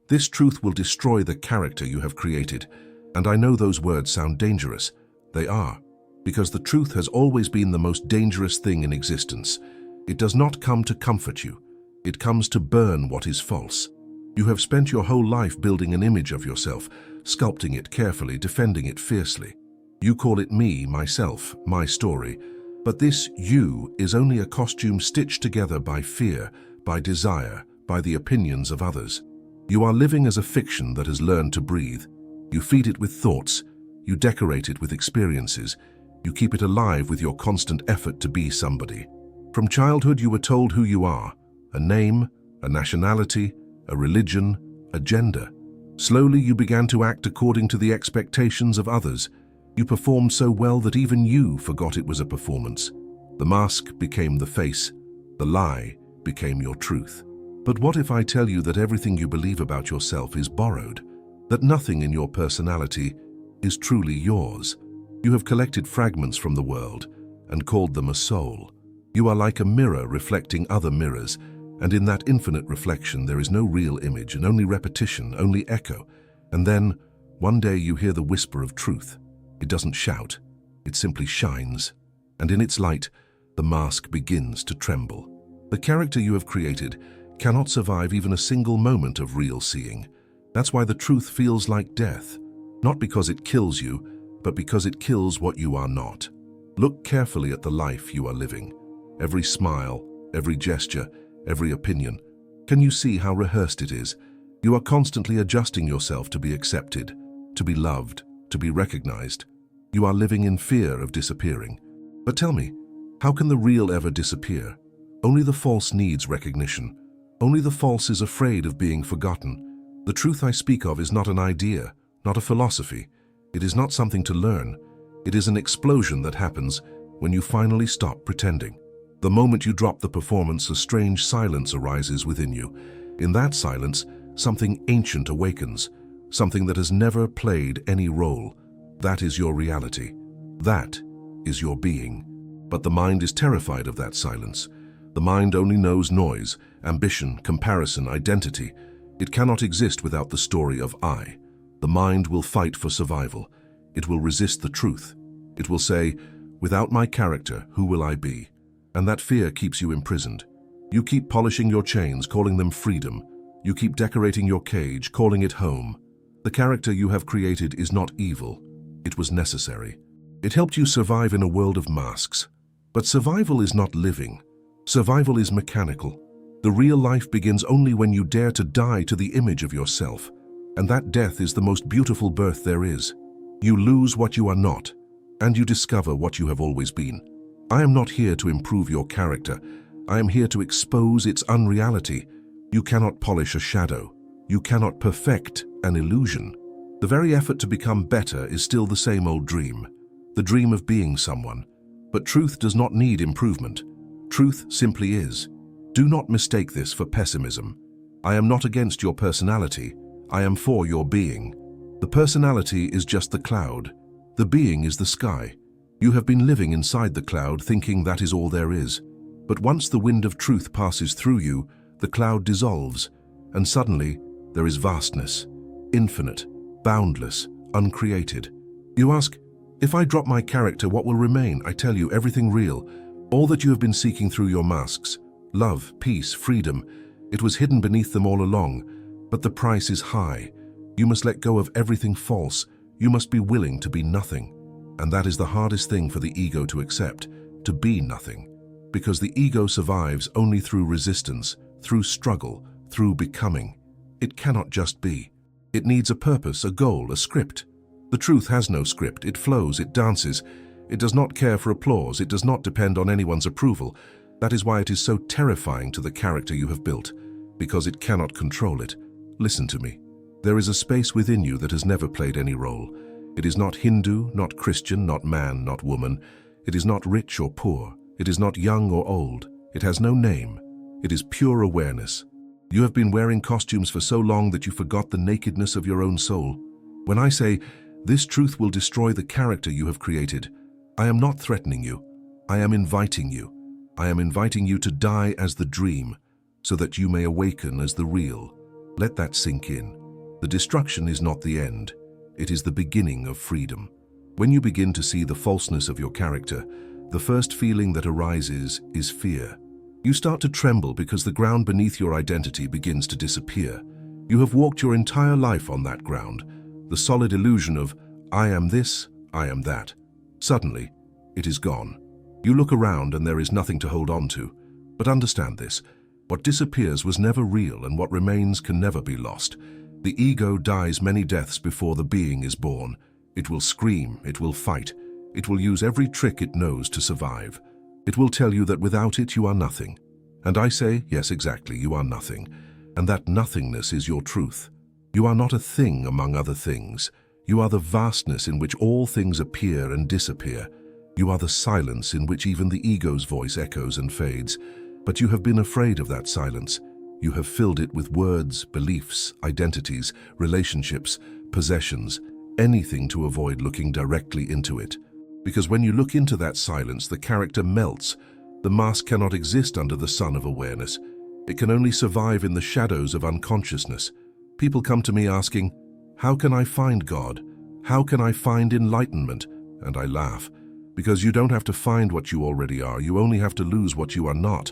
This truth will destroy the character you have created. And I know those words sound dangerous. They are, because the truth has always been the most dangerous thing in existence. It does not come to comfort you. It comes to burn what is false. You have spent your whole life building an image of yourself, sculpting it carefully, defending it fiercely. You call it me, myself, my story. But this you is only a costume stitched together by fear, by desire, by the opinions of others. You are living as a fiction that has learned to breathe. You feed it with thoughts. You decorate it with experiences. You keep it alive with your constant effort to be somebody. From childhood, you were told who you are: a name, a nationality, a religion, a gender. Slowly, you began to act according to the expectations of others. You performed so well that even you forgot it was a performance. The mask became the face. The lie became your truth. But what if I tell you that everything you believe about yourself is borrowed? That nothing in your personality is truly yours? You have collected fragments from the world and called them a soul. You are like a mirror reflecting other mirrors, and in that infinite reflection there is no real image and only repetition, only echo. And then, one day you hear the whisper of truth. It doesn't shout, it simply shines. And in its light, the mask begins to tremble. The character you have created cannot survive even a single moment of real seeing. That's why the truth feels like death. Not because it kills you, but because it kills what you are not. Look carefully at the life you are living. Every smile, every gesture, every opinion. Can you see how rehearsed it is? You are constantly adjusting yourself to be accepted, to be loved, to be recognized. You are living in fear of disappearing. But tell me, how can the real ever disappear? Only the false needs recognition. Only the false is afraid of being forgotten. The truth I speak of is not an idea, not a philosophy. It is not something to learn. It is an explosion that happens when you finally stop pretending. The moment you drop the performance, a strange silence arises within you. In that silence, something ancient awakens, something that has never played any role. That is your reality. That is your being. But the mind is terrified of that silence. The mind only knows noise, ambition, comparison, identity. It cannot exist without the story of I. The mind will fight for survival. It will resist the truth. It will say, without my character, who will I be? And that fear keeps you imprisoned. You keep polishing your chains, calling them freedom. You keep decorating your cage, calling it home. The character you have created is not evil. It was necessary. It helped you survive in a world of masks. But survival is not living. Survival is mechanical. The real life begins only when you dare to die to the image of yourself. And that death is the most beautiful birth there is. You lose what you are not, and you discover what you have always been. I am not here to improve your character. I am here to expose its unreality. You cannot polish a shadow. You cannot perfect an illusion. The very effort to become better is still the same old dream, the dream of being someone. But truth does not need improvement. Truth simply is. Do not mistake this for pessimism. I am not against your personality. I am for your being. The personality is just the cloud. The being is the sky. You have been living inside the cloud thinking that is all there is. But once the wind of truth passes through you, the cloud dissolves, and suddenly there is vastness, infinite, boundless, uncreated. You ask, if I drop my character, what will remain? I tell you, everything real, all that you have been seeking through your masks, love, peace, freedom, it was hidden beneath them all along, but the price is high. You must let go of everything false. You must be willing to be nothing. And that is the hardest thing for the ego to accept, to be nothing. Because the ego survives only through resistance, through struggle, through becoming. It cannot just be. It needs a purpose, a goal, a script. The truth has no script. It flows, it dances. It does not care for applause. It does not depend on anyone's approval. That is why it is so terrifying to the character you have built, because it cannot control it. Listen to me. There is a space within you that has never played any role. It is not Hindu, not Christian, not man, not woman. It is not rich or poor. It is not young or old. It has no name. It is pure awareness. You have been wearing costumes for so long that you forgot the nakedness of your own soul. When I say, this truth will destroy the character you have created, I am not threatening you. I am inviting you. I am inviting you to die as the dream, so that you may awaken as the real. Let that sink in. The destruction is not the end. It is the beginning of freedom. When you begin to see the falseness of your character, the first feeling that arises is fear. You start to tremble because the ground beneath your identity begins to disappear. You have walked your entire life on that ground, the solid illusion of, I am this, I am that. Suddenly, it is gone. You look around and there is nothing to hold on to. But understand this, what disappears was never real and what remains can never be lost. The ego dies many deaths before the being is born. It will scream, it will fight, it will use every trick it knows to survive. It will tell you that without it you are nothing. And I say, yes, exactly, you are nothing. And that nothingness is your truth. You are not a thing among other things. You are the vastness in which all things appear and disappear. You are the silence in which even the ego's voice echoes and fades. But you have been afraid of that silence. You have filled it with words, beliefs, identities, relationships, possessions, anything to avoid looking directly into it. Because when you look into that silence, the character melts. The mask cannot exist under the sun of awareness. It can only survive in the shadows of unconsciousness. People come to me asking, how can I find God? How can I find enlightenment? And I laugh. Because you don't have to find what you already are, you only have to lose what you are not.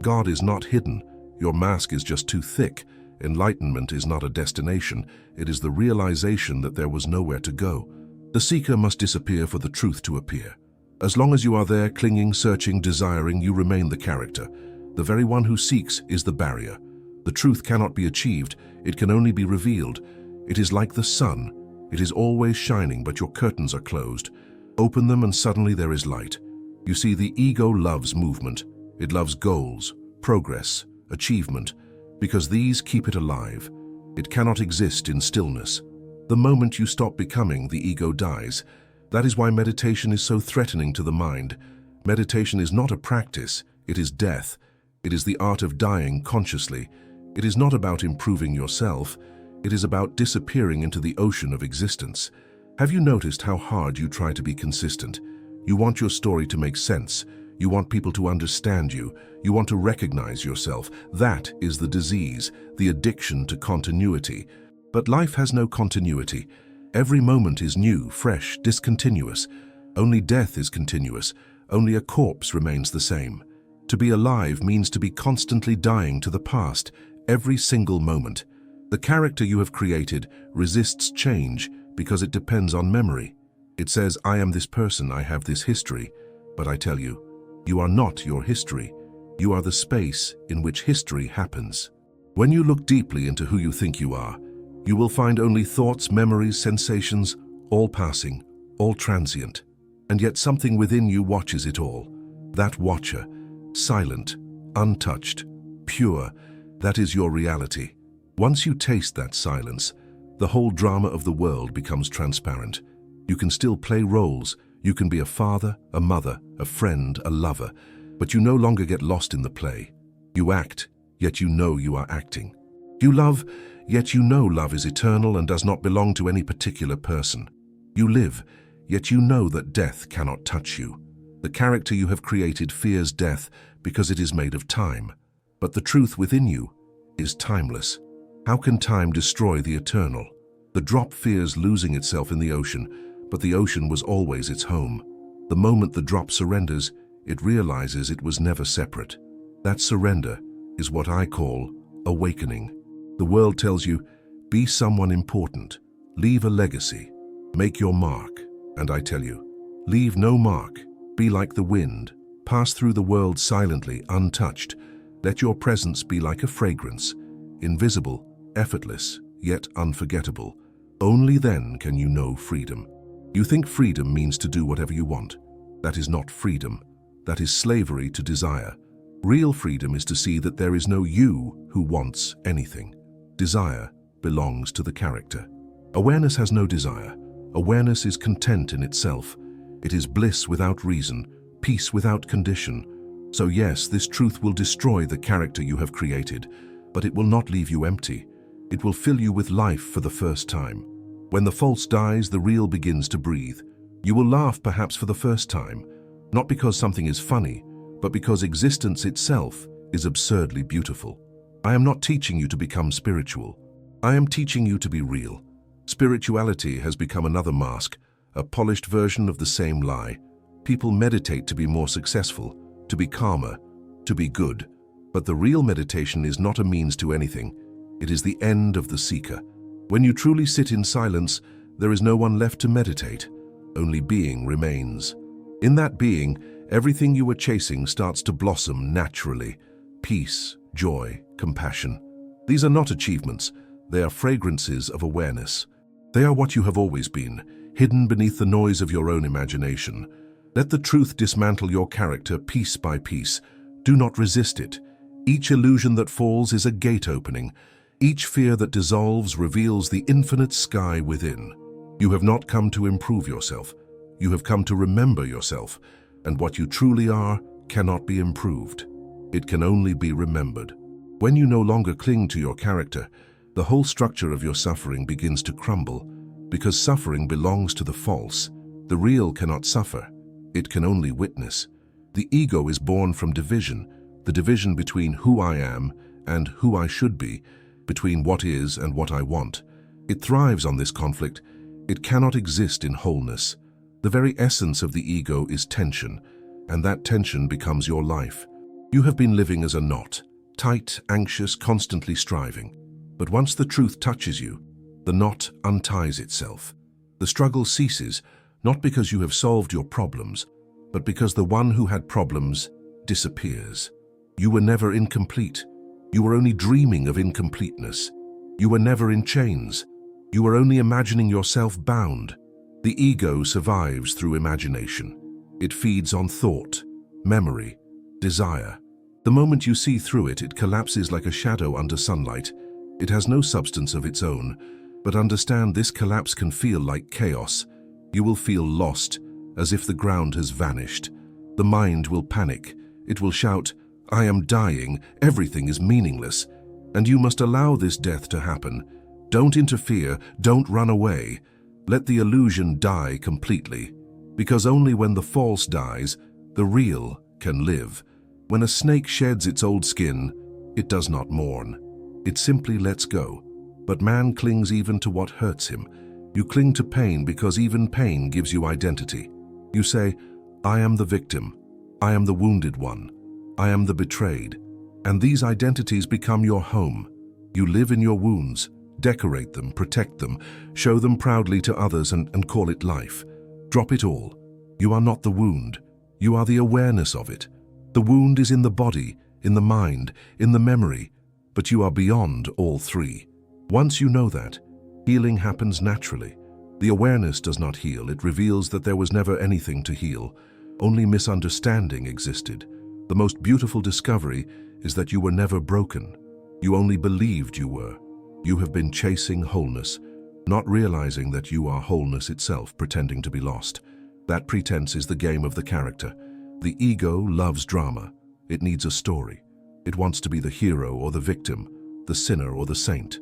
God is not hidden. Your mask is just too thick. Enlightenment is not a destination. It is the realization that there was nowhere to go. The seeker must disappear for the truth to appear. As long as you are there, clinging, searching, desiring, you remain the character. The very one who seeks is the barrier. The truth cannot be achieved. It can only be revealed. It is like the sun. It is always shining, but your curtains are closed. Open them and suddenly there is light. You see, the ego loves movement. It loves goals, progress, achievement, because these keep it alive. It cannot exist in stillness. The moment you stop becoming, the ego dies. That is why meditation is so threatening to the mind. Meditation is not a practice, it is death. It is the art of dying consciously. It is not about improving yourself. It is about disappearing into the ocean of existence. Have you noticed how hard you try to be consistent? You want your story to make sense. You want people to understand you. You want to recognize yourself. That is the disease, the addiction to continuity. But life has no continuity. Every moment is new, fresh, discontinuous. Only death is continuous. Only a corpse remains the same. To be alive means to be constantly dying to the past, every single moment. The character you have created resists change because it depends on memory. It says, I am this person, I have this history. But I tell you, you are not your history. You are the space in which history happens. When you look deeply into who you think you are, you will find only thoughts, memories, sensations, all passing, all transient. And yet something within you watches it all. That watcher, silent, untouched, pure, that is your reality. Once you taste that silence, the whole drama of the world becomes transparent. You can still play roles. You can be a father, a mother, a friend, a lover, but you no longer get lost in the play. You act, yet you know you are acting. You love, yet you know love is eternal and does not belong to any particular person. You live, yet you know that death cannot touch you. The character you have created fears death because it is made of time. But the truth within you is timeless. How can time destroy the eternal? The drop fears losing itself in the ocean, but the ocean was always its home. The moment the drop surrenders, it realizes it was never separate. That surrender is what I call awakening. The world tells you, be someone important, leave a legacy, make your mark. And I tell you, leave no mark, be like the wind, pass through the world silently, untouched. Let your presence be like a fragrance, invisible, effortless, yet unforgettable. Only then can you know freedom. You think freedom means to do whatever you want. That is not freedom. That is slavery to desire. Real freedom is to see that there is no you who wants anything. Desire belongs to the character. Awareness has no desire. Awareness is content in itself. It is bliss without reason, peace without condition. So yes, this truth will destroy the character you have created, but it will not leave you empty. It will fill you with life for the first time. When the false dies, the real begins to breathe. You will laugh perhaps for the first time, not because something is funny, but because existence itself is absurdly beautiful. I am not teaching you to become spiritual. I am teaching you to be real. Spirituality has become another mask, a polished version of the same lie. People meditate to be more successful, to be calmer, to be good. But the real meditation is not a means to anything. It is the end of the seeker. When you truly sit in silence, there is no one left to meditate. Only being remains. In that being, everything you were chasing starts to blossom naturally. Peace, joy, compassion. These are not achievements. They are fragrances of awareness. They are what you have always been, hidden beneath the noise of your own imagination. Let the truth dismantle your character piece by piece. Do not resist it. Each illusion that falls is a gate opening. Each fear that dissolves reveals the infinite sky within. You have not come to improve yourself. You have come to remember yourself, and what you truly are cannot be improved. It can only be remembered. When you no longer cling to your character, the whole structure of your suffering begins to crumble, because suffering belongs to the false. The real cannot suffer. It can only witness. The ego is born from division, the division between who I am and who I should be, between what is and what I want. It thrives on this conflict. It cannot exist in wholeness. The very essence of the ego is tension, and that tension becomes your life. You have been living as a knot, tight, anxious, constantly striving. But once the truth touches you, the knot unties itself. The struggle ceases, not because you have solved your problems, but because the one who had problems disappears. You were never incomplete. You were only dreaming of incompleteness. You were never in chains. You were only imagining yourself bound. The ego survives through imagination. It feeds on thought, memory, desire. The moment you see through it, it collapses like a shadow under sunlight. It has no substance of its own, but understand this collapse can feel like chaos. You will feel lost, as if the ground has vanished. The mind will panic. It will shout, "I am dying, everything is meaningless." And you must allow this death to happen. Don't interfere, don't run away. Let the illusion die completely. Because only when the false dies, the real can live. When a snake sheds its old skin, it does not mourn. It simply lets go. But man clings even to what hurts him. You cling to pain because even pain gives you identity. You say, "I am the victim. I am the wounded one. I am the betrayed." And these identities become your home. You live in your wounds, decorate them, protect them, show them proudly to others and call it life. Drop it all. You are not the wound. You are the awareness of it. The wound is in the body, in the mind, in the memory, but you are beyond all three. Once you know that, healing happens naturally. The awareness does not heal. It reveals that there was never anything to heal. Only misunderstanding existed. The most beautiful discovery is that you were never broken. You only believed you were. You have been chasing wholeness, not realizing that you are wholeness itself, pretending to be lost. That pretense is the game of the character. The ego loves drama. It needs a story. It wants to be the hero or the victim, the sinner or the saint.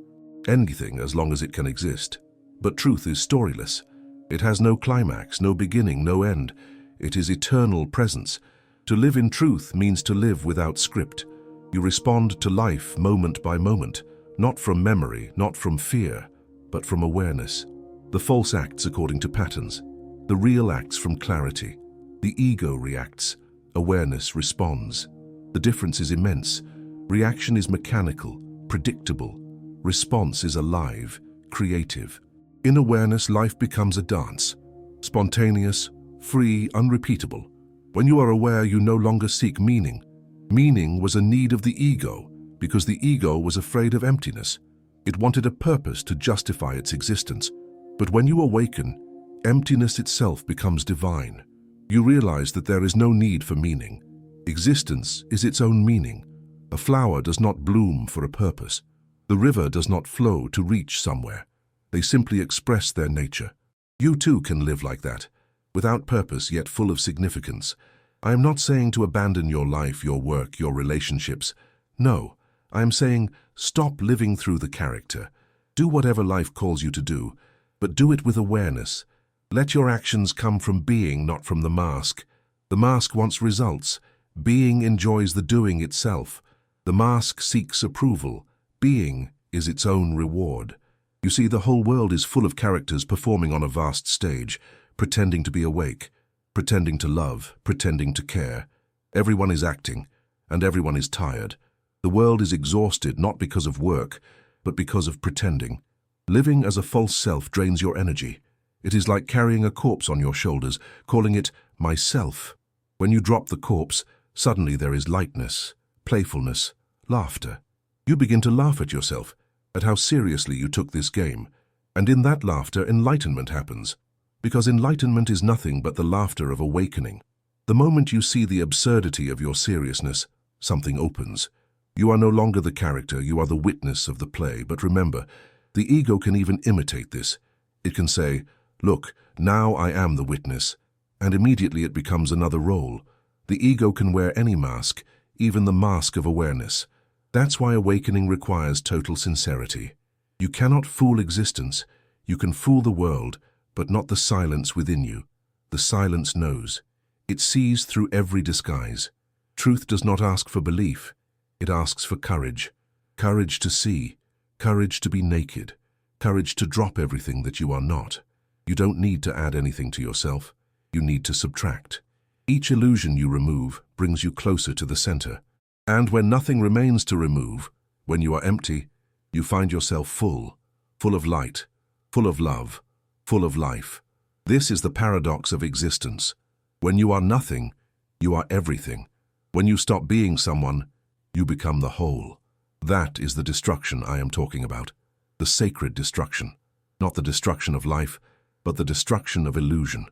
Anything as long as it can exist. But truth is storyless. It has no climax, no beginning, no end. It is eternal presence. To live in truth means to live without script. You respond to life moment by moment, not from memory, not from fear, but from awareness. The false acts according to patterns. The real acts from clarity. The ego reacts. Awareness responds. The difference is immense. Reaction is mechanical, predictable. Response is alive, creative. In awareness, life becomes a dance. Spontaneous, free, unrepeatable. When you are aware, you no longer seek meaning. Meaning was a need of the ego, because the ego was afraid of emptiness. It wanted a purpose to justify its existence. But when you awaken, emptiness itself becomes divine. You realize that there is no need for meaning. Existence is its own meaning. A flower does not bloom for a purpose. The river does not flow to reach somewhere. They simply express their nature. You too can live like that, without purpose yet full of significance. I am not saying to abandon your life, your work, your relationships. No, I am saying stop living through the character. Do whatever life calls you to do, but do it with awareness. Let your actions come from being, not from the mask. The mask wants results. Being enjoys the doing itself. The mask seeks approval. Being is its own reward. You see, the whole world is full of characters performing on a vast stage, pretending to be awake, pretending to love, pretending to care. Everyone is acting, and everyone is tired. The world is exhausted not because of work, but because of pretending. Living as a false self drains your energy. It is like carrying a corpse on your shoulders, calling it myself. When you drop the corpse, suddenly there is lightness, playfulness, laughter. You begin to laugh at yourself, at how seriously you took this game. And in that laughter, enlightenment happens. Because enlightenment is nothing but the laughter of awakening. The moment you see the absurdity of your seriousness, something opens. You are no longer the character, you are the witness of the play. But remember, the ego can even imitate this. It can say, "Look, now I am the witness," and immediately it becomes another role. The ego can wear any mask, even the mask of awareness. That's why awakening requires total sincerity. You cannot fool existence. You can fool the world, but not the silence within you. The silence knows. It sees through every disguise. Truth does not ask for belief. It asks for courage. Courage to see. Courage to be naked. Courage to drop everything that you are not. You don't need to add anything to yourself. You need to subtract. Each illusion you remove brings you closer to the center. And when nothing remains to remove, when you are empty, you find yourself full of light, full of love, full of life. This is the paradox of existence. When you are nothing, you are everything. When you stop being someone, you become the whole. That is the destruction I am talking about. The sacred destruction. Not the destruction of life, but the destruction of illusion.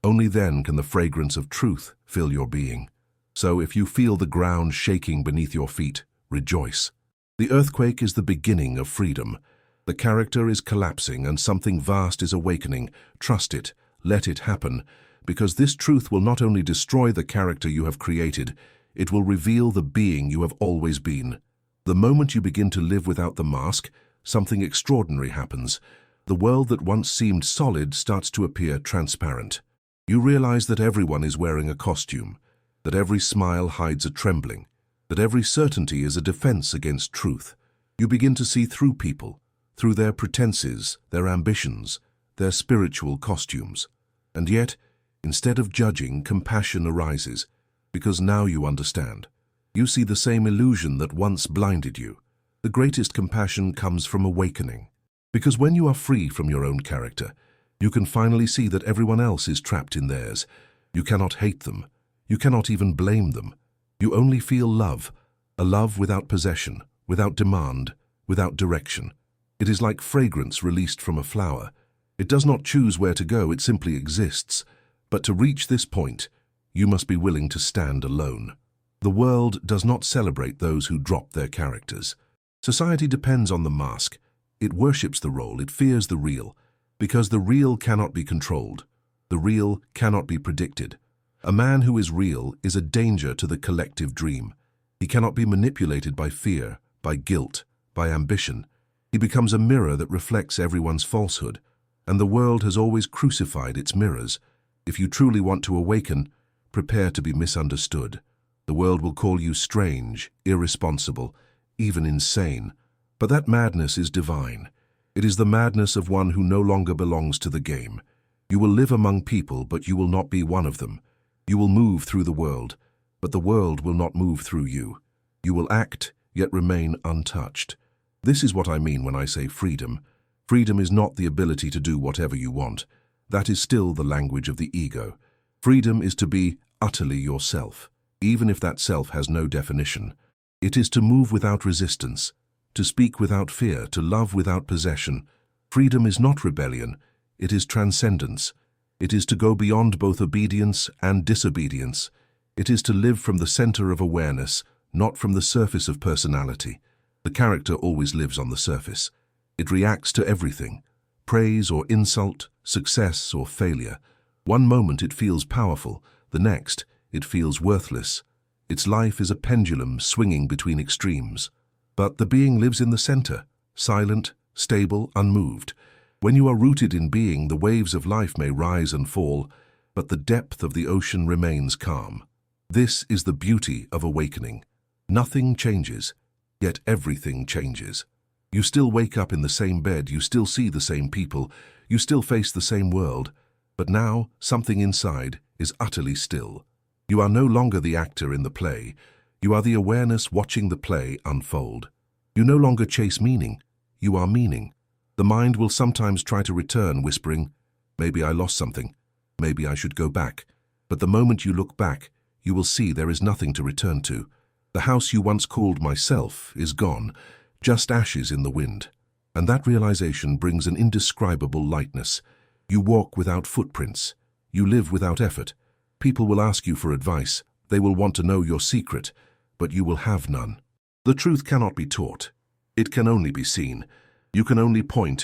Only then can the fragrance of truth fill your being. So if you feel the ground shaking beneath your feet, rejoice. The earthquake is the beginning of freedom. The character is collapsing and something vast is awakening. Trust it, let it happen, because this truth will not only destroy the character you have created, it will reveal the being you have always been. The moment you begin to live without the mask, something extraordinary happens. The world that once seemed solid starts to appear transparent. You realize that everyone is wearing a costume, that every smile hides a trembling, that every certainty is a defense against truth. You begin to see through people, through their pretenses, their ambitions, their spiritual costumes. And yet, instead of judging, compassion arises, because now you understand. You see the same illusion that once blinded you. The greatest compassion comes from awakening. Because when you are free from your own character, you can finally see that everyone else is trapped in theirs. You cannot hate them. You cannot even blame them. You only feel love, a love without possession, without demand, without direction. It is like fragrance released from a flower. It does not choose where to go, it simply exists. But to reach this point, you must be willing to stand alone. The world does not celebrate those who drop their characters. Society depends on the mask. It worships the role, it fears the real, because the real cannot be controlled. The real cannot be predicted. A man who is real is a danger to the collective dream. He cannot be manipulated by fear, by guilt, by ambition. He becomes a mirror that reflects everyone's falsehood, and the world has always crucified its mirrors. If you truly want to awaken, prepare to be misunderstood. The world will call you strange, irresponsible, even insane. But that madness is divine. It is the madness of one who no longer belongs to the game. You will live among people, but you will not be one of them. You will move through the world, but the world will not move through you. You will act, yet remain untouched. This is what I mean when I say freedom. Freedom is not the ability to do whatever you want. That is still the language of the ego. Freedom is to be utterly yourself, even if that self has no definition. It is to move without resistance, to speak without fear, to love without possession. Freedom is not rebellion, it is transcendence. It is to go beyond both obedience and disobedience. It is to live from the center of awareness, not from the surface of personality. The character always lives on the surface. It reacts to everything, praise or insult, success or failure. One moment it feels powerful, the next it feels worthless. Its life is a pendulum swinging between extremes. But the being lives in the center, silent, stable, unmoved. When you are rooted in being, the waves of life may rise and fall, but the depth of the ocean remains calm. This is the beauty of awakening. Nothing changes, yet everything changes. You still wake up in the same bed, you still see the same people, you still face the same world, but now something inside is utterly still. You are no longer the actor in the play. You are the awareness watching the play unfold. You no longer chase meaning. You are meaning. The mind will sometimes try to return, whispering, "Maybe I lost something. Maybe I should go back." But the moment you look back, you will see there is nothing to return to. The house you once called myself is gone, just ashes in the wind. And that realization brings an indescribable lightness. You walk without footprints. You live without effort. People will ask you for advice. They will want to know your secret, but you will have none. The truth cannot be taught. It can only be seen. You can only point,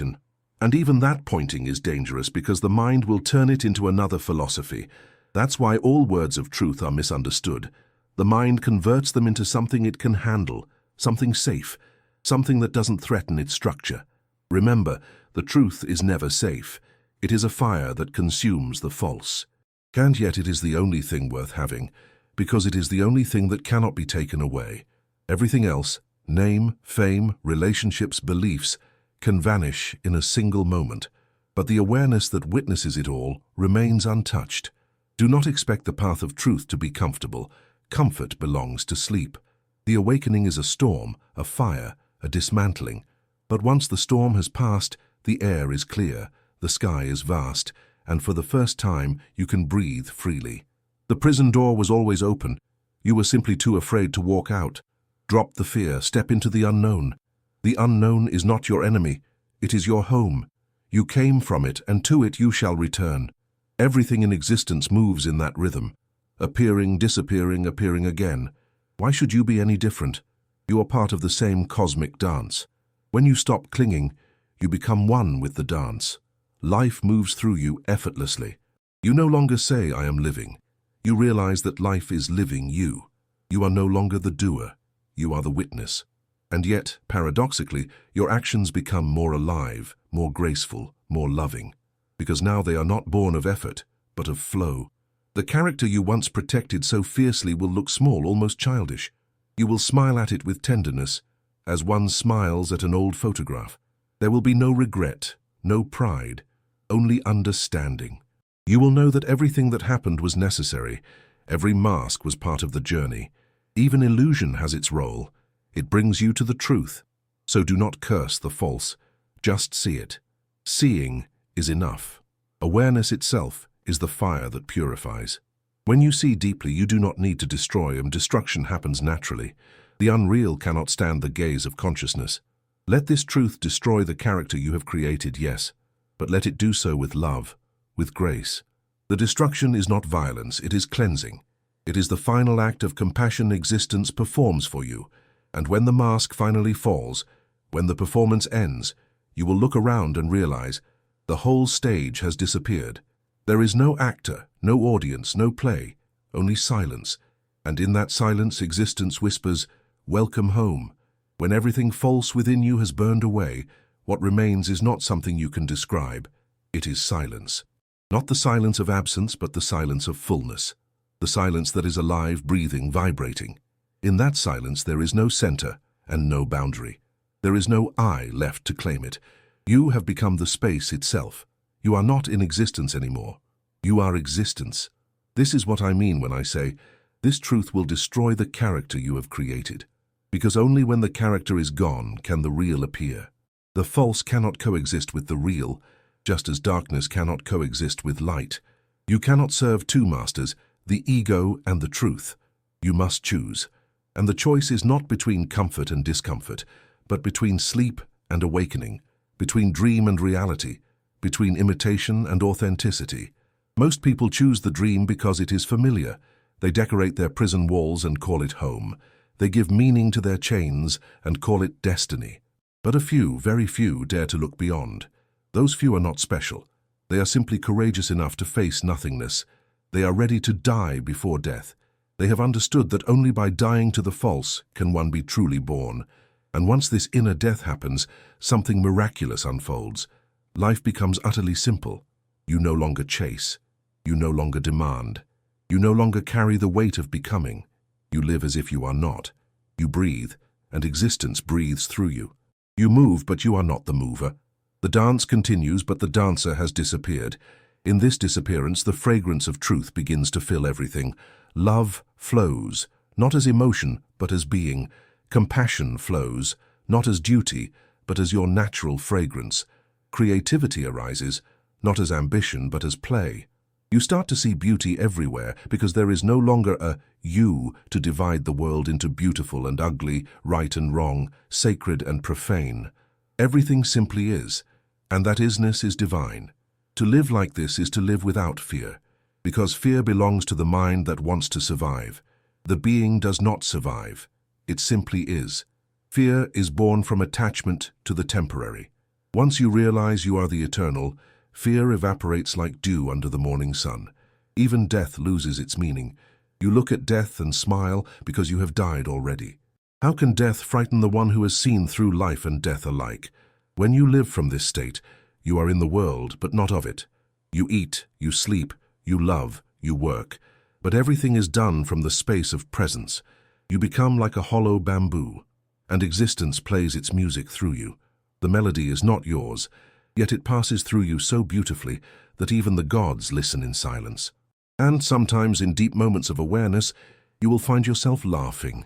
and even that pointing is dangerous because the mind will turn it into another philosophy. That's why all words of truth are misunderstood. The mind converts them into something it can handle, something safe, something that doesn't threaten its structure. Remember, the truth is never safe. It is a fire that consumes the false. And yet it is the only thing worth having, because it is the only thing that cannot be taken away. Everything else, name, fame, relationships, beliefs, can vanish in a single moment, but the awareness that witnesses it all remains untouched. Do not expect the path of truth to be comfortable. Comfort belongs to sleep. The awakening is a storm, a fire, a dismantling. But once the storm has passed, the air is clear, the sky is vast, and for the first time you can breathe freely. The prison door was always open. You were simply too afraid to walk out. Drop the fear, step into the unknown. The unknown is not your enemy, it is your home. You came from it, and to it you shall return. Everything in existence moves in that rhythm, appearing, disappearing, appearing again. Why should you be any different? You are part of the same cosmic dance. When you stop clinging, you become one with the dance. Life moves through you effortlessly. You no longer say, "I am living." You realize that life is living you. You are no longer the doer, you are the witness. And yet, paradoxically, your actions become more alive, more graceful, more loving, because now they are not born of effort, but of flow. The character you once protected so fiercely will look small, almost childish. You will smile at it with tenderness, as one smiles at an old photograph. There will be no regret, no pride, only understanding. You will know that everything that happened was necessary. Every mask was part of the journey. Even illusion has its role. It brings you to the truth. So do not curse the false. Just see it. Seeing is enough. Awareness itself is the fire that purifies. When you see deeply, you do not need to destroy, and destruction happens naturally. The unreal cannot stand the gaze of consciousness. Let this truth destroy the character you have created, yes, but let it do so with love, with grace. The destruction is not violence, it is cleansing. It is the final act of compassion existence performs for you. And when the mask finally falls, when the performance ends, you will look around and realize the whole stage has disappeared. There is no actor, no audience, no play, only silence. And in that silence, existence whispers, "Welcome home." When everything false within you has burned away, what remains is not something you can describe. It is silence. Not the silence of absence, but the silence of fullness. The silence that is alive, breathing, vibrating. In that silence there is no center and no boundary. There is no I left to claim it. You have become the space itself. You are not in existence anymore. You are existence. This is what I mean when I say, this truth will destroy the character you have created. Because only when the character is gone can the real appear. The false cannot coexist with the real, just as darkness cannot coexist with light. You cannot serve two masters, the ego and the truth. You must choose. And the choice is not between comfort and discomfort, but between sleep and awakening, between dream and reality, between imitation and authenticity. Most people choose the dream because it is familiar. They decorate their prison walls and call it home. They give meaning to their chains and call it destiny. But a few, very few, dare to look beyond. Those few are not special. They are simply courageous enough to face nothingness. They are ready to die before death. They have understood that only by dying to the false can one be truly born. And once this inner death happens, something miraculous unfolds. Life becomes utterly simple. You no longer chase. You no longer demand. You no longer carry the weight of becoming. You live as if you are not. You breathe, and existence breathes through you. You move, but you are not the mover. The dance continues, but the dancer has disappeared. In this disappearance, the fragrance of truth begins to fill everything. Love flows, not as emotion, but as being. Compassion flows, not as duty, but as your natural fragrance. Creativity arises, not as ambition, but as play. You start to see beauty everywhere because there is no longer a you to divide the world into beautiful and ugly, right and wrong, sacred and profane. Everything simply is, and that isness is divine. To live like this is to live without fear, because fear belongs to the mind that wants to survive. The being does not survive. It simply is. Fear is born from attachment to the temporary. Once you realize you are the eternal, fear evaporates like dew under the morning sun. Even death loses its meaning. You look at death and smile because you have died already. How can death frighten the one who has seen through life and death alike? When you live from this state, you are in the world, but not of it. You eat, you sleep, you love, you work, but everything is done from the space of presence. You become like a hollow bamboo, and existence plays its music through you. The melody is not yours, yet it passes through you so beautifully that even the gods listen in silence. And sometimes in deep moments of awareness, you will find yourself laughing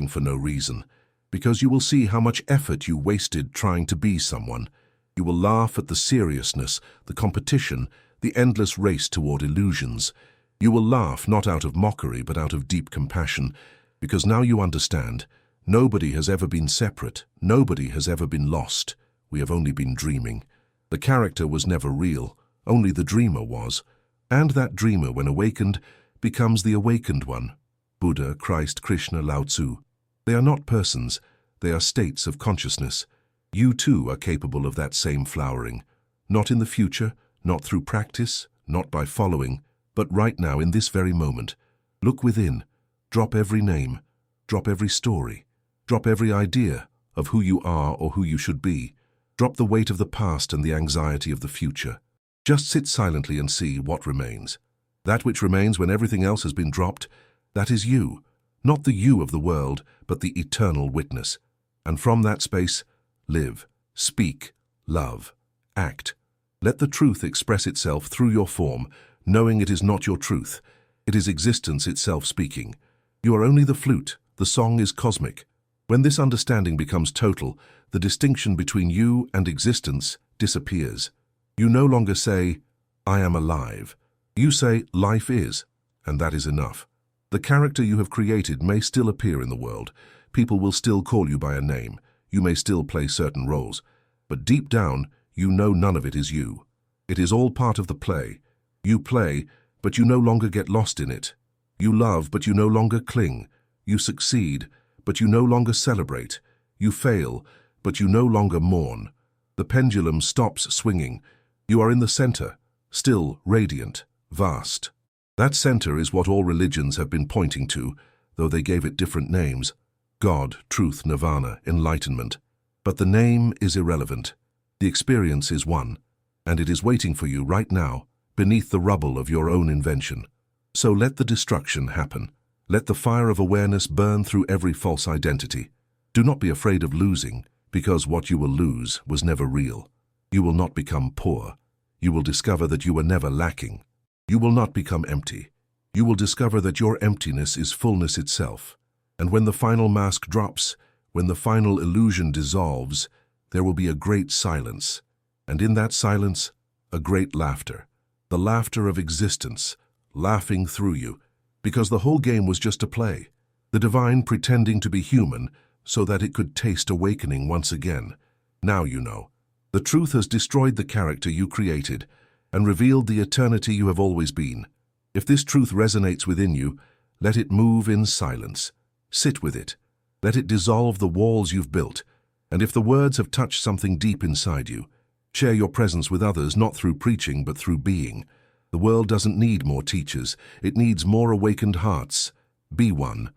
for no reason, because you will see how much effort you wasted trying to be someone. You will laugh at the seriousness, the competition, the endless race toward illusions. You will laugh not out of mockery but out of deep compassion, because now you understand. Nobody has ever been separate. Nobody has ever been lost. We have only been dreaming. The character was never real. Only the dreamer was. And that dreamer, when awakened, becomes the awakened one. Buddha, Christ, Krishna, Lao Tzu. They are not persons. They are states of consciousness. You too are capable of that same flowering. Not in the future, not through practice, not by following, but right now in this very moment. Look within. Drop every name. Drop every story. Drop every idea of who you are or who you should be. Drop the weight of the past and the anxiety of the future. Just sit silently and see what remains. That which remains when everything else has been dropped, that is you. Not the you of the world, but the eternal witness. And from that space, live, speak, love, act. Let the truth express itself through your form, knowing it is not your truth. It is existence itself speaking. You are only the flute. The song is cosmic. When this understanding becomes total, the distinction between you and existence disappears. You no longer say, I am alive. You say, life is, and that is enough. The character you have created may still appear in the world. People will still call you by a name. You may still play certain roles. But deep down, you know none of it is you. It is all part of the play. You play, but you no longer get lost in it. You love, but you no longer cling. You succeed, but you no longer celebrate. You fail, but you no longer mourn. The pendulum stops swinging. You are in the center, still radiant, vast. That center is what all religions have been pointing to, though they gave it different names. God, truth, nirvana, enlightenment. But the name is irrelevant. The experience is one, and it is waiting for you right now, beneath the rubble of your own invention. So let the destruction happen. Let the fire of awareness burn through every false identity. Do not be afraid of losing, because what you will lose was never real. You will not become poor. You will discover that you were never lacking. You will not become empty. You will discover that your emptiness is fullness itself. And when the final mask drops, when the final illusion dissolves, there will be a great silence. And in that silence, a great laughter. The laughter of existence, laughing through you, because the whole game was just a play. The divine pretending to be human so that it could taste awakening once again. Now you know. The truth has destroyed the character you created and revealed the eternity you have always been. If this truth resonates within you, let it move in silence. Sit with it. Let it dissolve the walls you've built. And if the words have touched something deep inside you, share your presence with others not through preaching but through being. The world doesn't need more teachers. It needs more awakened hearts. Be one.